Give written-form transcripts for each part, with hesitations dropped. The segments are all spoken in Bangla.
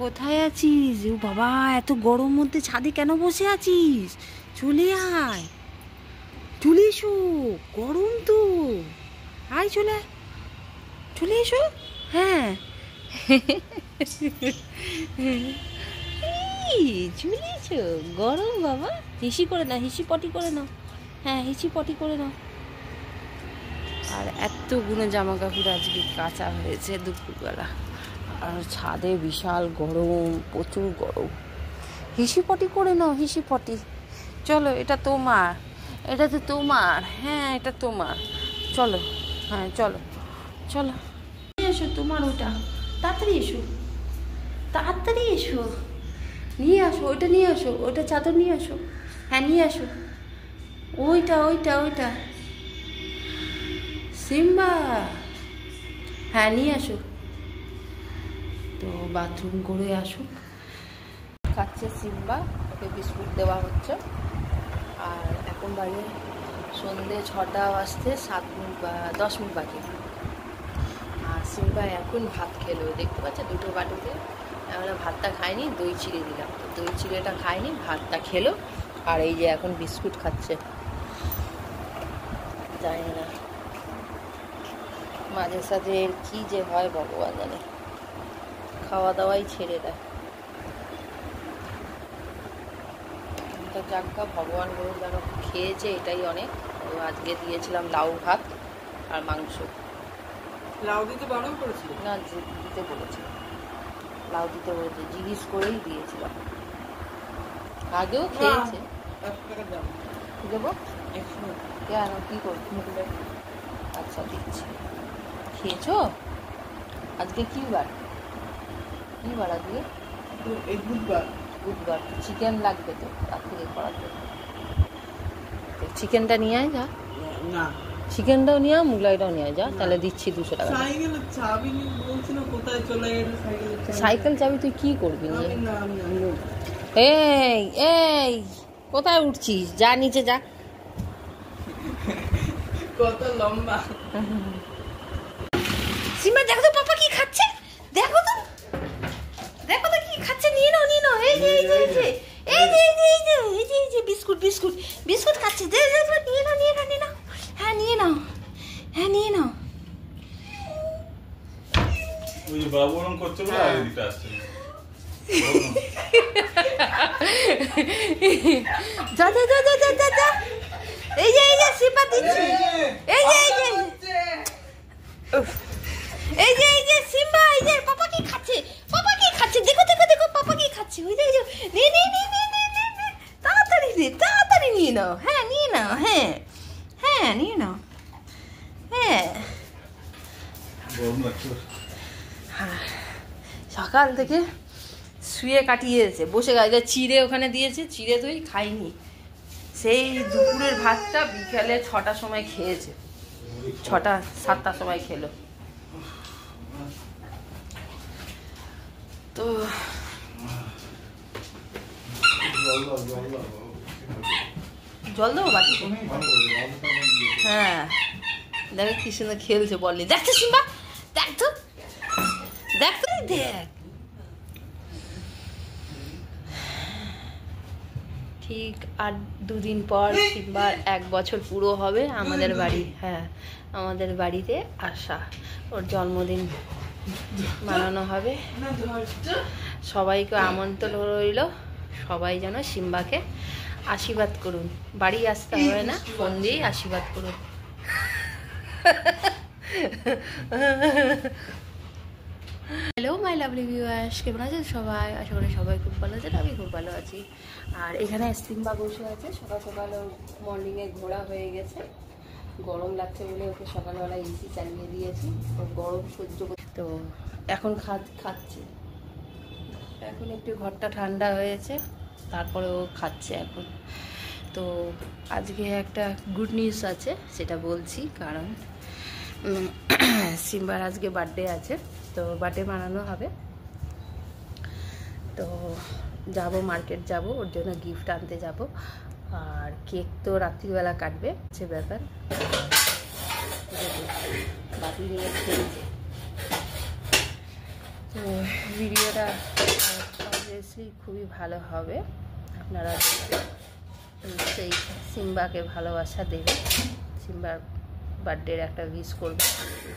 কোথায় আছিস? ও বাবা, এত গরম মধ্যে ছাদে কেন বসে আছিস? চলে আয়, চলে এসো, গরম তো। আয়, চলে এসো। হ্যাঁ চলে এসো, গরম বাবা। হিসি করে না, হিসি পটি করে নাও। হ্যাঁ, হিসি পটি করে নাও। আর এতগুলো জামা কাপড় আজকে কাঁচা হয়েছে দুপুরবেলা। আর ছাদে বিশাল গরম, প্রচুর গরম। হিসি পটি করে নাও, হিসি পটি। চলো, এটা তোমার, এটা তো তোমার। হ্যাঁ, এটা তোমার। চলো, হ্যাঁ চলো চলো, নিয়ে এসো তোমার ওটা। তাড়াতাড়ি এসো, তাড়াতাড়ি এসো, নিয়ে আসো ওইটা, নিয়ে আসো ওইটা, চাদর নিয়ে আসো। হ্যাঁ নিয়ে আসো, ওইটা ওইটা ওইটা। সিম্বা, হ্যাঁ নিয়ে আসো। তো বাথরুম করে আসুক। খাচ্ছে সিম্বা, ওকে বিস্কুট দেওয়া হচ্ছে। আর এখন বাজে সন্ধ্যে 6টা বাজতে 7 মিনিট বা 10 মিনিট বাকি। আর সিম্বা এখন ভাত খেলো, দেখতে পাচ্ছে দুটো বাটিতে। আমরা ভাতটা খাইনি, দই চিড়ে দিলাম, দই চিড়েটা খাইনি, ভাতটা খেলো। আর এই যে এখন বিস্কুট খাচ্ছে। জানি না মাঝে সাঝে এর কী যে হয় ভগবান জানে, খাওয়া দাওয়াই ছেড়ে দেয়। তো যাক্কা, ভগবান বলুন যেন খেয়েছে, এটাই অনেক। তো আজকে দিয়েছিলাম লাউ ভাত আর মাংস। লাউ দিতে বারণ করেছিল না, দিতে বলেছিল, লাউ দিতে বলেছে, জিজ্ঞেস করেই দিয়েছিলাম। আগেও খেয়েছে। দেবো কেন, কী করবি? আচ্ছা দিচ্ছি। খেয়েছো? আজকে কী বার? কী বার আজকে? বুধবার। বুধবার। চিকেন লাগবে তো রাত্রে করার জন্য। চিকেনটা নিয়ে আয় যা। না, চিকেনটাও নিয়ে আয়, মুগলাইটাও নিয়ে আয় যা, তাহলে দিচ্ছি 200 টাকা। সাইকেলের চাবি বলছিল, কোথায় চলে গেল সাইকেল চাবি? তুই কি করবি নিয়ে? সাইকেল? এই এই, কোথায় উঠছিস? যা নিচে যা। কত লম্বা। সিমা, দেখো তো পাপা কি খাচ্ছে, দেখো তো, দেখো তো কি খাচ্ছে। নিয়ে নাও, নিয়ে নাও। এই যে এই যে এই যে এই যে এই যে এই যে এই যে এই যে বিস্কুট, বিস্কুট বিস্কুট খাচ্ছে। দে দে, নিয়ে নাও, নিয়ে নাও, নিয়ে নাও। হ্যাঁ নিয়ে নাও, হ্যাঁ নিয়ে নাও। ওই যে বাবু ওরকম করছে বলে আগে দিতে আসছে। যা যা যা যা যা যা। এই যে সিম্বা দিচ্ছি। এই যে এই যে এই যে এই যে সিম্বা, এই যে পাপা কি খাচ্ছে, পাপা কি খাচ্ছে, দেখো দেখো দেখো, পাপা কি খাচ্ছে। ওই যে এই যে, নে নে নে নে নে নে নে, তাড়াতাড়ি নে, তাড়াতাড়ি নিয়ে নাও। হ্যাঁ নিয়ে নাও, হ্যাঁ হ্যাঁ নিয়ে নাও। হ্যাঁ, সকাল থেকে শুয়ে কাটিয়েছে, বসে গেছে। চিড়ে ওখানে দিয়েছে, চিড়ে দই খাইনি। সেই দুপুরের ভাতটা বিকালে 6টার সময় খেয়েছে, 6টা 7টার সময় খেলো। তো জল দেবো বাকি? হ্যাঁ, দেখো কি সুন্দর খেলছে বললি। দেখছো সিম্বা, দেখ তো, দেখ তো, দেখ। ঠিক আর 2 দিন পর সিম্বার 1 বছর পুরো হবে আমাদের বাড়ি। হ্যাঁ, আমাদের বাড়িতে আসা, ওর জন্মদিন মানানো হবে। সবাইকে আমন্ত্রণ রইল, সবাই যেন সিম্বাকে আশীর্বাদ করুন। বাড়ি আসতে হবে না, ফোন দিয়েই আশীর্বাদ করুন। হ্যালো মাই লাভলি ভিউয়ার্স, কেমন আছেন সবাই? আশা করি সবাই খুব ভালো আছেন, আমি খুব ভালো আছি। আর এখানে সিম্বা বসে আছে। সকাল সকাল মর্নিংয়ে ঘোরা হয়ে গেছে, গরম লাগছে বলে ওকে সকালবেলা এসি চালিয়ে দিয়েছি, ও গরম সহ্য করতে। তো এখন খাচ্ছে। এখন একটু ঘরটা ঠান্ডা হয়েছে, তারপরে ও খাচ্ছে এখন। তো আজকে একটা গুড নিউজ আছে, সেটা বলছি। কারণ সিম্বার আজকে বার্থডে আছে, তো বার্থডে মানানো হবে। তো যাব, মার্কেট যাব, ওর জন্য গিফট আনতে যাব। আর কেক তো রাত্রিবেলা কাটবে, সে ব্যাপার। বাকি খেলছে। তো ভিডিওটা অবভিয়াসলি খুবই ভালো হবে। আপনারা সেই সিম্বাকে ভালোবাসা দেবে, সিম্বার বার্থডের একটা উইশ করবে,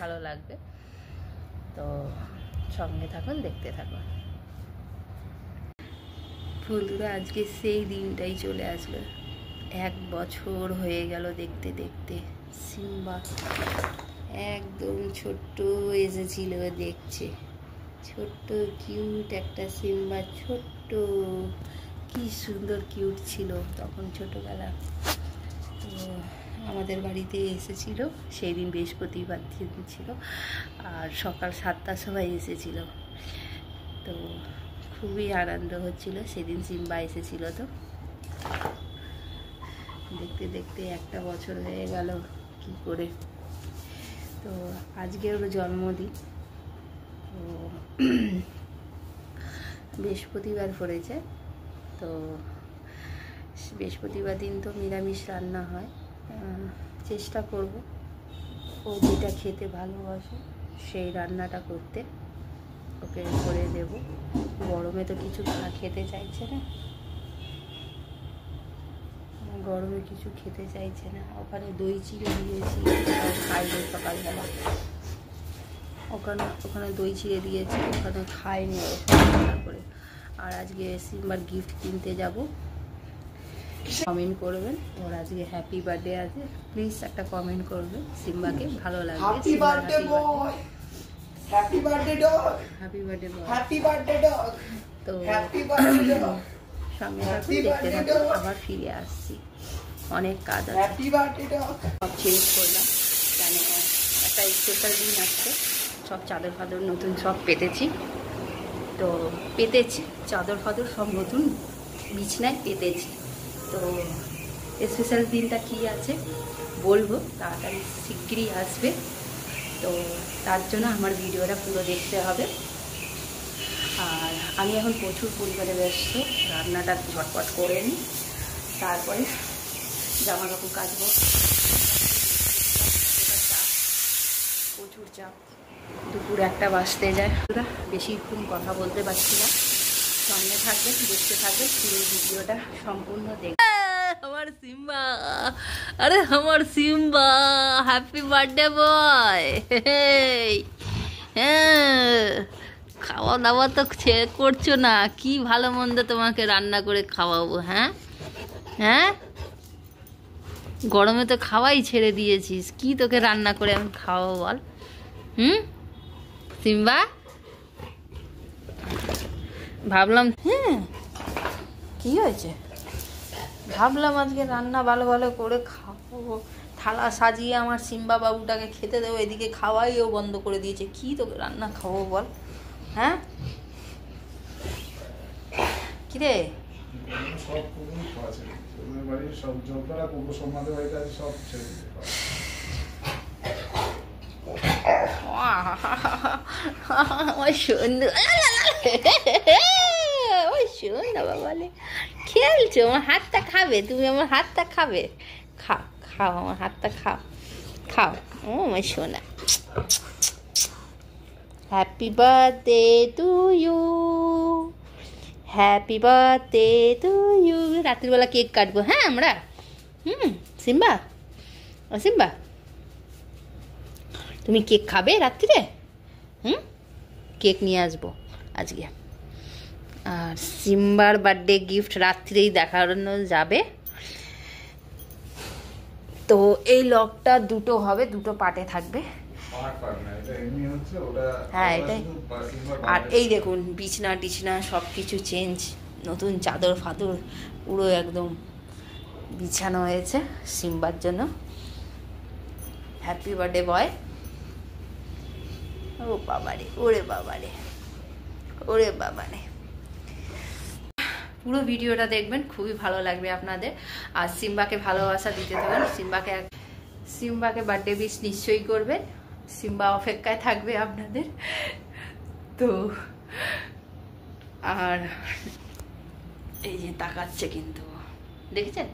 ভালো লাগবে। তো সঙ্গে থাকুন, দেখতে থাকুন। বন্ধুরা আজকে সেই দিনটাই চলে আসলো, 1 বছর হয়ে গেল দেখতে দেখতে। সিম্বা একদম ছোট্ট এসেছিল, দেখছে ছোট্ট কিউট একটা সিম্বা, ছোট্ট কি সুন্দর কিউট ছিল তখন ছোটবেলা। তো আমাদের বাড়িতে এসেছিল সেই দিন, বৃহস্পতিবার দিন ছিল, আর সকাল 7টার সময় এসেছিল। তো খুবই আনন্দ হচ্ছিল সেদিন, সিম্বা এসেছিল। তো দেখতে দেখতে 1 বছর হয়ে গেল কি করে। তো আজকে ওর জন্মদিন, তো বৃহস্পতিবার পড়েছে। তো বৃহস্পতিবার দিন তো নিরামিষ রান্না হয়, চেষ্টা করব ও যেটা খেতে ভালোবাসে সেই রান্নাটা করতে, ওকে করে দেব। গরমে তো কিছু খেতে চাইছে না, গরমে কিছু খেতে চাইছে না। ওখানে দই চিড়ে দিয়েছি, খাইনি সকালবেলা। ওখানে দই চিড়ে দিয়েছি, ওখানে খাইনি করে। আর আজকে সিম্বার গিফট কিনতে যাব। কমেন্ট করবেন, ওর আজকে হ্যাপি বার্থডে আছে, প্লিজ একটা কমেন্ট করবেন, সিম্বাকে ভালো লাগবে। Happy birthday boy, happy birthday dog, happy birthday boy, happy birthday dog. তো হ্যাপি বার্থডে ডগ, সঙ্গে থাকুন, দেখতে থাকুন। আবার ফিরে আসছি, অনেক কাজ আছে। Happy birthday dog. সব চেঞ্জ করলাম, কেন একটা স্পেশাল দিন আসছে। সব চাদর ফাদর নতুন সব পেতেছি, তো পেতেছি চাদর ফাদর সব নতুন বিছনায় পেতেছি। তো স্পেশাল দিনটা কি আছে বলবো, তাড়াতাড়ি শিগগিরই আসবে। তো তার জন্য আমার ভিডিওটা পুরো দেখতে হবে। আর আমি এখন প্রচুর পরিমাণে ব্যস্ত, রান্নাটা ঝটপট করে নিই, তারপরে জামা কাপড় কাচবো। প্রচুর চাপ, দুপুর 1টা বাজতে যায়। বেশিক্ষণ কথা বলতে পারছি না, সঙ্গে থাকবেন, দেখতে থাকবেন পুরো ভিডিওটা সম্পূর্ণ দেখবেন। আমার সিম্বা, আরে আমার সিম্বা, হ্যাপি বার্থডে বয়। হ্যাঁ, খাওয়া দাওয়া তো করছো না, কি ভালো মন্দ তোমাকে রান্না করে খাওয়াবো। হ্যাঁ হ্যাঁ, গরমে তো খাওয়াই ছেড়ে দিয়েছিস, কি তোকে রান্না করে আমি খাওয়াবো বল। সিম্বা, ভাবলাম হ্যাঁ কি হয়েছে, ভাবলাম আজকে রান্না ভালো ভালো করে খাওয়াবো, থালা সাজিয়ে আমার সিম্বা বাবুটাকে খেতে দেবো, এদিকে খাওয়াইও বন্ধ করে দিয়েছে। কি তোকে রান্না খাওয়াবো বল। হ্যাঁ কিরে, সব কুকুরই খাওয়া ছেড়ে দিচ্ছে, ওদের বাড়ির সব যতটা কুকুর সোমনাথের বাড়িতে আছে সব ছেড়ে দিতে পারে। ওই সুন্দর, ওই সুন্দর বাবালে খেলছো, আমার হাতটা খাবে, তুমি আমার হাতটা খাবে, খাও খাও আমার হাতটা খাও, খাও। ও আমার সোনা, happy birthday to you, happy birthday to you. রাত্রিবেলা কেক কাটবো, হ্যাঁ আমরা। সিম্বা, ও সিম্বা, তুমি কেক খাবে রাত্রিরে? কেক নিয়ে আসবো আজকে। আর সিম্বার বার্থডে গিফট রাত্রিরেই দেখানো যাবে। তো এই লকটা দুটো হবে, দুটো পার্টে থাকবে। হ্যাঁ এটাই। আর এই দেখুন বিছনা টিছনা সব কিছু চেঞ্জ, নতুন চাদর ফাদর পুরো একদম বিছানো হয়েছে সিম্বার জন্য। Happy birthday boy. ও বাবারে, ওরে বাবারে, ওরে বাবারে। পুরো ভিডিওটা দেখবেন, খুবই ভালো লাগবে আপনাদের। আর সিম্বাকে ভালোবাসা দিতে থাকুন, সিম্বাকে বার্থডে উইশ নিশ্চয়ই করবেন, সিম্বা অপেক্ষায় থাকবে আপনাদের। তো আর এই যে তাকাচ্ছে কিন্তু, দেখেছেন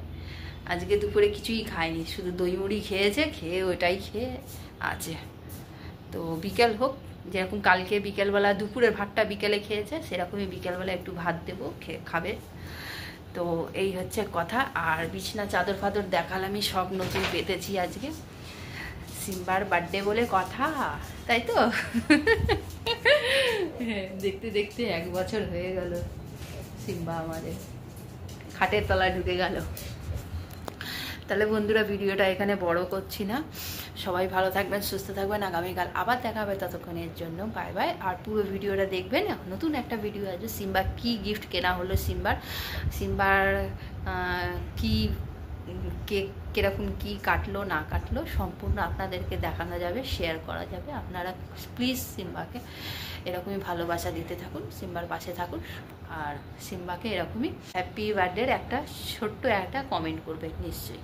আজকে দুপুরে কিছুই খায়নি, শুধু দই মুড়ি খেয়েছে, খেয়ে ওটাই খেয়ে আছে। তো বিকেল হোক, যেরকম কালকে বিকেলবেলা দুপুরের ভাতটা বিকেলে খেয়েছে, সেরকমই বিকেলবেলা একটু ভাত দেবো, খাবে। তো এই হচ্ছে কথা। আর বিছনা চাদর ফাদর দেখালামই, সব নতুন পেতেছি আজকে। সিম্বার বার্থডে বলে কথা, তাই তো? দেখতে দেখতে 1 বছর হয়ে গেল, সিম্বা আমাদের খাটের তলায় ঢুকে গেল। তাহলে বন্ধুরা ভিডিওটা এখানে বড় করছি না, সবাই ভালো থাকবেন, সুস্থ থাকবেন। আগামীকাল আবার দেখা হবে, ততক্ষণের জন্য বাই বাই। আর পুরো ভিডিওটা দেখবেন, নতুন একটা ভিডিও আছে। সিম্বা কি গিফট কেনা হলো, সিম্বার কি কিরকম কি কাটলো না কাটলো সম্পূর্ণ আপনাদেরকে দেখানো যাবে, শেয়ার করা যাবে। আপনারা প্লিজ সিম্বাকে এরকমই ভালোবাসা দিতে থাকুন, সিম্বার পাশে থাকুন। আর সিম্বাকে এরকমই হ্যাপি বার্থডের একটা ছোট্ট একটা কমেন্ট করবে নিশ্চয়ই।